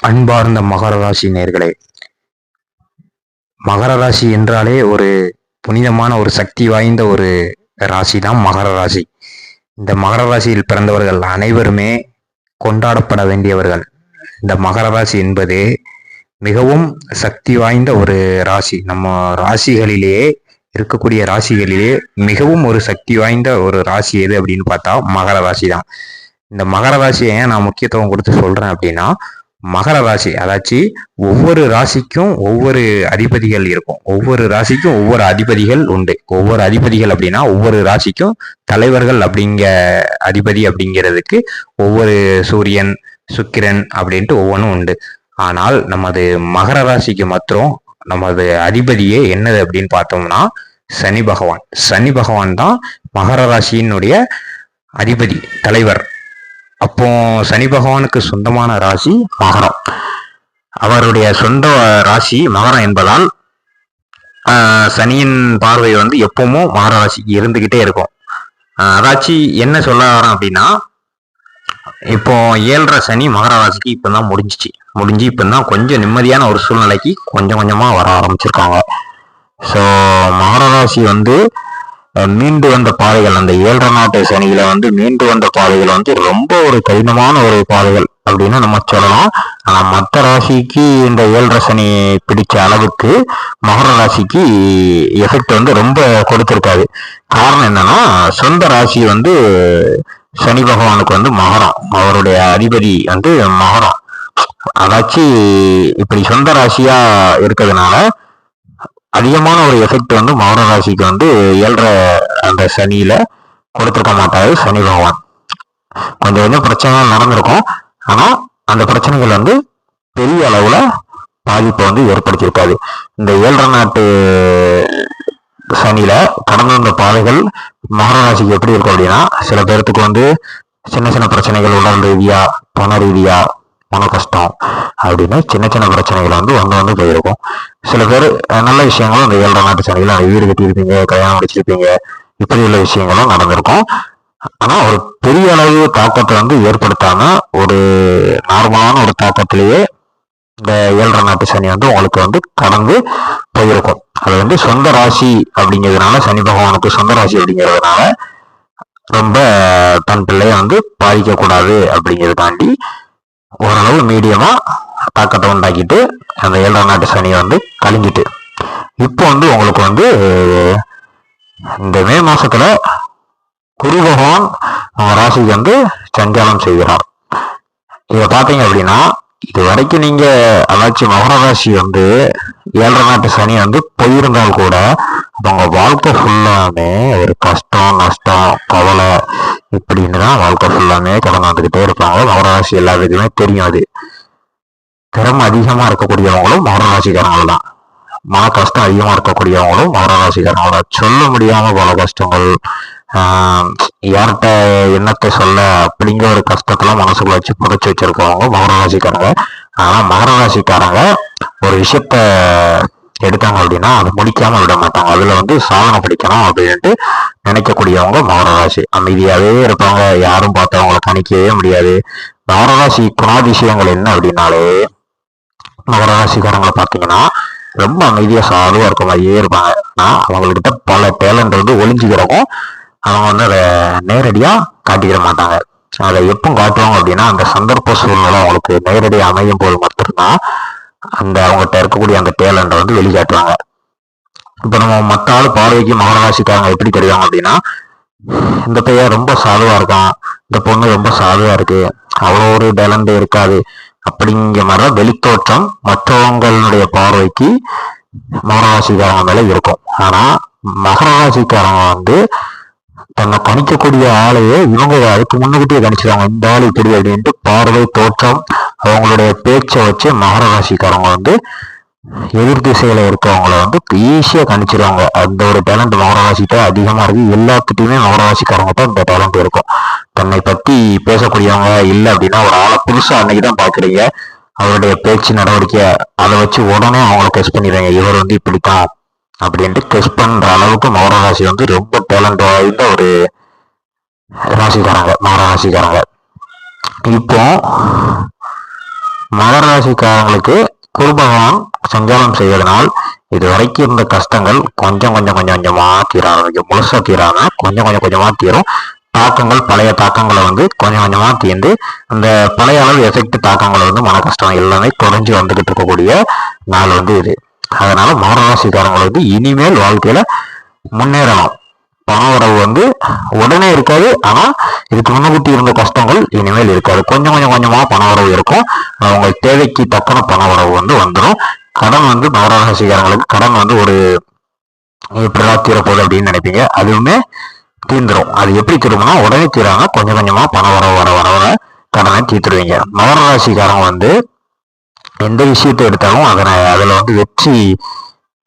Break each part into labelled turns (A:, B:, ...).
A: அன்பார்ந்த மகர ராசி நேர்களே, மகர ராசி என்றாலே ஒரு புனிதமான ஒரு சக்தி வாய்ந்த ஒரு ராசி தான் மகர ராசி. இந்த மகர ராசியில் பிறந்தவர்கள் அனைவருமே கொண்டாடப்பட வேண்டியவர்கள். இந்த மகர ராசி என்பது மிகவும் சக்தி வாய்ந்த ஒரு ராசி. நம்ம ராசிகளிலேயே இருக்கக்கூடிய ராசிகளிலே மிகவும் ஒரு சக்தி வாய்ந்த ஒரு ராசி எது அப்படின்னு பார்த்தா மகர ராசி தான். இந்த மகர ராசியை ஏன் நான் முக்கியத்துவம் கொடுத்து சொல்றேன் அப்படின்னா, மகர ராசி அதாச்சு ஒவ்வொரு ராசிக்கும் ஒவ்வொரு அதிபதிகள் இருக்கும். ஒவ்வொரு ராசிக்கும் ஒவ்வொரு அதிபதிகள் உண்டு. ஒவ்வொரு அதிபதிகள் அப்படின்னா ஒவ்வொரு ராசிக்கும் தலைவர்கள் அதிபதி அப்படிங்கிறதுக்கு ஒவ்வொரு சூரியன், சுக்கிரன் அப்படின்ட்டு ஒவ்வொன்றும் உண்டு. ஆனால் நமது மகர ராசிக்கு மாத்திரம் நமது அதிபதியே என்னது அப்படின்னு பார்த்தோம்னா சனி பகவான். சனி பகவான் தான் மகர ராசியினுடைய அதிபதி, தலைவர். அப்போ சனி பகவானுக்கு சொந்தமான ராசி மகரம். அவருடைய சொந்த ராசி மகரம் என்பதால் சனியின் பார்வை எப்பவும் மகர ராசிக்கு இருந்துகிட்டே இருக்கும். அதாச்சு என்ன சொல்ல வரேன் அப்படின்னா, இப்போ 7.5 சனி மகர ராசிக்கு இப்பதான் முடிஞ்சு இப்பதான் கொஞ்சம் நிம்மதியான ஒரு சூழ்நிலைக்கு கொஞ்சம் கொஞ்சமா வர ஆரம்பிச்சிருக்காங்க. ஸோ மகர ராசி மீண்டு வந்த பாதைகள், அந்த 7.5 நாட்டு சனியில மீண்டு வந்த பாதைகள் ரொம்ப ஒரு கடினமான ஒரு பாதைகள் அப்படின்னு நம்ம சொல்லலாம். ஆனா மற்ற ராசிக்கு இந்த 7.5 சனி பிடிச்ச அளவுக்கு மகர ராசிக்கு எஃபெக்ட் ரொம்ப கொடுத்திருக்காது. காரணம் என்னன்னா, சொந்த ராசி சனி பகவானுக்கு மகரம், அவருடைய அதிபதி மகரம். அதாச்சு இப்படி சொந்த ராசியா இருக்கிறதுனால அதிகமான ஒரு எஃபெக்ட் மகர ராசிக்கு 7.5 அந்த சனியில கொடுத்துருக்க மாட்டாரு சனி பகவான். கொஞ்சம் பிரச்சனைகள் நடந்திருக்கும். ஆனா அந்த பிரச்சனைகள் பெரிய அளவுல பாதிப்பை ஏற்படுத்தியிருக்காது. இந்த 7.5 நாட்டு சனியில கடந்து வந்த பாதைகள் மகர ராசிக்கு எப்படி இருக்கும் அப்படின்னா, சில பேர்த்துக்கு சின்ன சின்ன பிரச்சனைகள், உடல் ரீதியா, பண ரீதியா, மன கஷ்டம் அப்படின்னு சின்ன சின்ன பிரச்சனைகள் வந்து போயிருக்கும். சில பேர் நல்ல விஷயங்களும் இந்த 7.5 நாட்டு சனியில வீடு கட்டியிருப்பீங்க, கல்யாணம் முடிச்சிருப்பீங்க, இப்படி உள்ள விஷயங்களும் நடந்திருக்கும். ஆனா ஒரு பெரிய அளவு தாக்கத்தை ஏற்படுத்தாம ஒரு நார்மலான ஒரு தாக்கத்திலேயே இந்த 7.5 நாட்டு சனி உங்களுக்கு கடந்து போயிருக்கும். அது சொந்த ராசி அப்படிங்கிறதுனால, சனி பகவானுக்கு சொந்த ராசி அப்படிங்கிறதுனால ரொம்ப தன் பிள்ளைய பாதிக்க கூடாது அப்படிங்கிறதாண்டி ஓரளவு மீடியமா தாக்கத்தை உண்டாக்கிட்டு அந்த 7.5 நாட்டு சனியை கழிஞ்சிட்டு இப்போ உங்களுக்கு இந்த மே மாசத்துல குரு பகவான் ராசிக்கு சஞ்சாரம் செய்கிறார். இதை பார்த்தீங்க அப்படின்னா, இது வரைக்கும் நீங்க அதாச்சும் மகர ராசி 7.5 நாட்டு சனி போயிருந்தால் கூட அவங்க வாழ்க்கை ஃபுல்லாமே ஒரு கஷ்டம், நஷ்டம், கவலை இப்படின்னு தான் வாழ்க்கை ஃபுல்லாமே கடந்து வந்துகிட்டே இருப்பாங்க. மகர ராசி எல்லாத்துக்குமே தெரியும். அது திறமை அதிகமா இருக்கக்கூடியவங்களும் மகர ராசிக்காரங்கள் தான். மன கஷ்டம் அதிகமா இருக்கக்கூடியவங்களும் மகர ராசிக்காரங்க தான். சொல்ல முடியாம பல கஷ்டங்கள், யார்கிட்ட என்னத்தை சொல்ல அப்படிங்கிற ஒரு கஷ்டத்தெல்லாம் மனசுக்குள்ள வச்சு புதைச்சி வச்சிருக்கவங்க மகர ராசிக்காரங்க. ஆனா மகர ராசிக்காரங்க ஒரு விஷயத்த எடுத்தாங்க அப்படின்னா அதை முடிக்காம விட மாட்டாங்க. அதுல சாதனை பிடிக்கணும் அப்படின்ட்டு நினைக்கக்கூடியவங்க மகர ராசி. அமைதியாவே இருப்பாங்க, யாரும் பார்த்தவங்களை கணிக்கவே முடியாது. மகர ராசி குணாதிசயங்கள் என்ன அப்படின்னாலே, மகர ராசிக்காரங்களை பார்த்தீங்கன்னா ரொம்ப அமைதியா சாதுவா இருக்க மாதிரியே இருப்பாங்க. ஆனா அவங்ககிட்ட பல டேலண்ட் ஒளிஞ்சுக்கிறவும் அவங்க அதை நேரடியா காட்டிக்கிற மாட்டாங்க. அதை எப்போ காட்டுவாங்க அப்படின்னா, அந்த சந்தர்ப்ப சூழ்நிலை அவங்களுக்கு நேரடியாக அமையும் போது மட்டும்தான் அந்த அவங்ககிட்ட இருக்கக்கூடிய அந்த டேலண்ட்டை வெளிக்காட்டுவாங்க. இப்போ நம்ம மற்ற ஆள் பார்வைக்கு மகர ராசிக்காரங்க எப்படி தெரிவாங்க அப்படின்னா, இந்த பையன் ரொம்ப சாதுவா இருக்கான், இந்த பொண்ணு ரொம்ப சாதுவா இருக்கு, அவ்வளோ ஒரு டேலண்ட் இருக்காது அப்படிங்கிற மாதிரிதான் வெளித்தோற்றம் மற்றவங்களுடைய பார்வைக்கு மகர ராசிக்காரங்க மேல இருக்கும். ஆனா மகர ராசிக்காரங்க தன்னை கணிக்கக்கூடிய ஆளையே இவங்க அதுக்கு முன்னுக்கிட்டே கணிச்சிருவாங்க. இந்த ஆள் இப்படி அப்படின்ட்டு பார்வை, தோற்றம், அவங்களுடைய பேச்சை வச்சு மகர ராசிக்காரங்க எதிர் திசையில இருக்கவங்கள ஈஸியா கணிச்சிருவாங்க. அந்த ஒரு டேலண்ட் மகர ராசிட்ட அதிகமா இருக்கு. எல்லாத்துட்டையுமே மகர ராசிக்காரங்கிட்ட இந்த டேலண்ட் இருக்கும். தன்னை பத்தி பேசக்கூடியவங்க இல்லை அப்படின்னா, ஒரு ஆளை புதுசா அன்னைக்குதான் பாக்குறீங்க, அவருடைய பேச்சு, நடவடிக்கை அதை வச்சு உடனே அவங்கள டெஸ்ட் பண்ணிடுறாங்க. இவர் இப்படித்தான் அப்படின்ட்டு டெஸ்ட் பண்ற அளவுக்கு மகர ராசி ரொம்ப டேலண்ட் வாய்ந்த ஒரு ராசிக்காரங்க மகர ராசிக்காரங்க. இப்போ மகர ராசிக்காரங்களுக்கு குரு பகவான் சஞ்சாரம் செய்வதனால் இது வரைக்கும் இருந்த கஷ்டங்கள் கொஞ்சம் கொஞ்சமா தீர ஆரம்பிக்கும். முழுசா தீராம கொஞ்சம் கொஞ்சமா தீரும். தாக்கங்கள் பழைய தாக்கங்களை வந்து கொஞ்சம் கொஞ்சமா தீர்ந்து அந்த பழைய அளவு எஃபெக்ட் தாக்கங்களை வந்து மன கஷ்டம் எல்லாமே குறைஞ்சு வந்துகிட்டு இருக்கக்கூடிய நாள் வந்து இது. அதனால மகர ராசிக்காரங்களை வந்து இனிமேல் வாழ்க்கையில முன்னேறணும். பண வரவு வந்து உடனே இருக்காது, ஆனா இதுக்கு முன்னுக்கூட்டி இருந்த கஷ்டங்கள் இனிமேல் இருக்காது. கொஞ்சம் கொஞ்சமா பண வரவு இருக்கும். அவங்க தேவைக்கு தக்கன பண வரவு வந்து வந்துடும். கடன் வந்து மகர ராசிக்காரங்களுக்கு கடன் வந்து ஒரு இப்படிதான் தீரப்போகுது அப்படின்னு நினைப்பீங்க, அதுவுமே தீர்ந்துடும். அது எப்படி தீரும்னா உடனே தீராம கொஞ்சம் கொஞ்சமா பண வரவு வர கடனை தீர்த்துருவீங்க. மகர ராசிக்காரங்க வந்து எந்த விஷயத்தை எடுத்தாலும் அதுல வந்து வெற்றி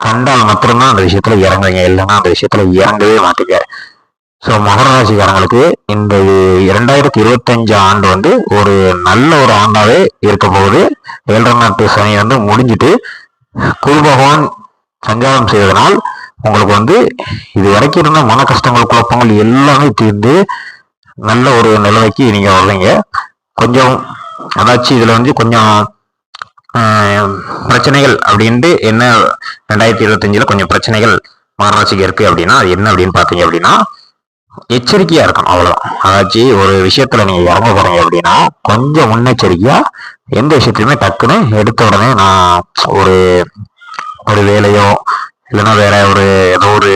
A: கண்டால் மாத்திரம்தான் அந்த விஷயத்துல இறங்குவீங்க, இல்லைன்னா அந்த விஷயத்துல இறங்கவே மாட்டீங்க. ஸோ மகர ராசிக்காரங்களுக்கு இந்த 2025 ஆண்டு வந்து ஒரு நல்ல ஒரு ஆண்டாவே இருக்க போகுது. 7 நாட்டு சனி வந்து முடிஞ்சிட்டு குரு பகவான் சஞ்சாரம் செய்வதனால் உங்களுக்கு வந்து இது வரைக்கும் இருந்த மன கஷ்டங்கள் குழப்பங்கள் எல்லாமே தீர்ந்து நல்ல ஒரு நிலைமைக்கு நீங்க வர்றீங்க. கொஞ்சம் அதாச்சும் இதுல வந்து கொஞ்சம் பிரச்சனைகள் அப்படின்ட்டு என்ன 2025 கொஞ்சம் பிரச்சனைகள் மகராசிக்கு இருக்கு அப்படின்னா அது என்ன அப்படின்னு பாத்தீங்க அப்படின்னா எச்சரிக்கையா இருக்கணும், அவ்வளவுதான். அதாச்சும் ஒரு விஷயத்துல நீங்க இறங்க போறீங்க அப்படின்னா கொஞ்சம் முன்னெச்சரிக்கையா எந்த விஷயத்தையுமே டக்குன்னு எடுத்த உடனே நான் ஒரு ஒரு வேலையோ இல்லைன்னா வேற ஒரு ஏதோ ஒரு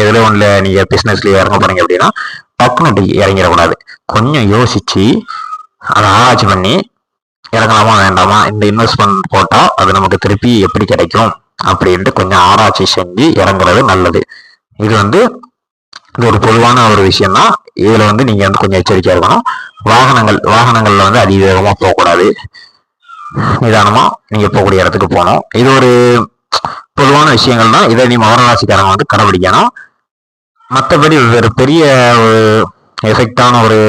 A: எதுல ஒண்ணுல நீங்க பிசினஸ்லயே இறங்க போறீங்க அப்படின்னா டக்குன்னு இறங்கிடக்கூடாது. கொஞ்சம் யோசிச்சு அதை ஆராய்ச்சி பண்ணி இறங்கலாமா வேண்டாமா, இந்த இன்வெஸ்ட்மெண்ட் போட்டா அது நமக்கு திருப்பி எப்படி கிடைக்கும் அப்படின்ட்டு கொஞ்சம் ஆராய்ச்சி செஞ்சு இறங்குறது நல்லது. இது வந்து இது ஒரு பொதுவான ஒரு விஷயம் தான். இதுல வந்து நீங்க வந்து கொஞ்சம் எச்சரிக்கையா இருக்கணும். வாகனங்கள்ல வந்து அதிவேகமா போகக்கூடாது, நிதானமா நீங்க போகக்கூடிய இடத்துக்கு போகணும். இது ஒரு பொதுவான விஷயங்கள் தான். இதை நீ மகர ராசிக்காரங்க வந்து கடைபிடிக்கணும். மற்றபடி ஒரு பெரிய ஒரு எஃபெக்டான ஒரு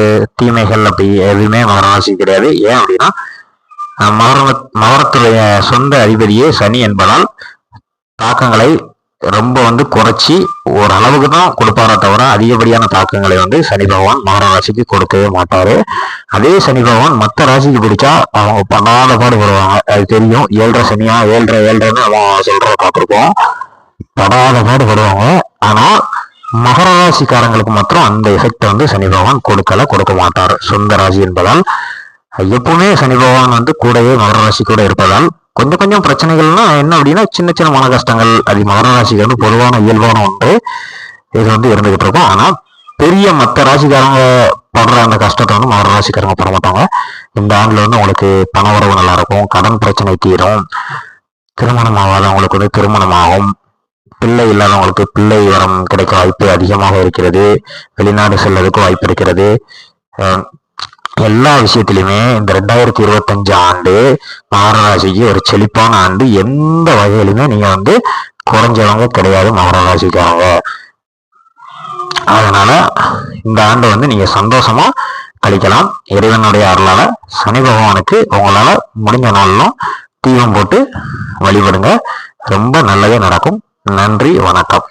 A: தீமைகள் அப்படி எதுவுமே மகர ராசி கிடையாது. ஏன் அப்படின்னா மகரத்துடைய சொந்த அதிபதியே சனி என்பதால் தாக்கங்களை ரொம்ப வந்து குறைச்சி ஒரு அளவுக்கு தான் கொடுப்பாரே தவிர அதிகப்படியான தாக்கங்களை வந்து சனி பகவான் மகர ராசிக்கு கொடுக்கவே மாட்டாரு. அதே சனி பகவான் மற்ற ராசிக்கு பிடிச்சா அவங்க பண்ணாத பாடு வருவாங்க. அது தெரியும். 7.5 சனியா 7.5 அவன் சொல்றத பார்த்துருக்கோம். படாத பாடு வருவாங்க. ஆனா மகர ராசிக்காரங்களுக்கு மாத்திரம் அந்த எஃபெக்ட் வந்து சனி பகவான் கொடுக்க மாட்டாரு. சொந்த ராசி என்பதால் எப்பவுமே சனி பகவான் வந்து கூடவே மகர ராசி கூட இருப்பதால் கொஞ்சம் பிரச்சனைகள்னா என்ன அப்படின்னா சின்ன மன கஷ்டங்கள் அது மகர ராசிக்கு வந்து பொதுவான இயல்பான ஒன்று. இது வந்து இருந்துகிட்டு இருக்கும். ஆனா பெரிய மற்ற ராசிக்காரங்க படுற அந்த கஷ்டத்தை வந்து மகர ராசிக்காரங்க பட மாட்டாங்க. இந்த ஆண்டுல வந்து உங்களுக்கு பண வரவு நல்லா இருக்கும், கடன் பிரச்சனை தீரும், திருமணம் ஆகாதவங்களுக்கு வந்து திருமணம் ஆகும், பிள்ளை இல்லாதவங்களுக்கு பிள்ளை வரம் கிடைக்க வாய்ப்பு அதிகமாக இருக்கிறது, வெளிநாடு செல்வதற்கு வாய்ப்பு இருக்கிறது. எல்லா விஷயத்திலுமே இந்த 2025 ஆண்டு மகர ராசிக்கு ஒரு செழிப்பான ஆண்டு. எந்த வகையிலுமே நீங்க வந்து குறைஞ்சவங்க கிடையாது மகர ராசிக்காரங்க. அதனால இந்த ஆண்டு வந்து நீங்க சந்தோஷமா கழிக்கலாம். இறைவனுடைய அருளால சனி பகவானுக்கு உங்களால முடிஞ்ச நாளும் தீபம் போட்டு வழிபடுங்க. ரொம்ப நல்லதே நடக்கும். நன்றி, வணக்கம்.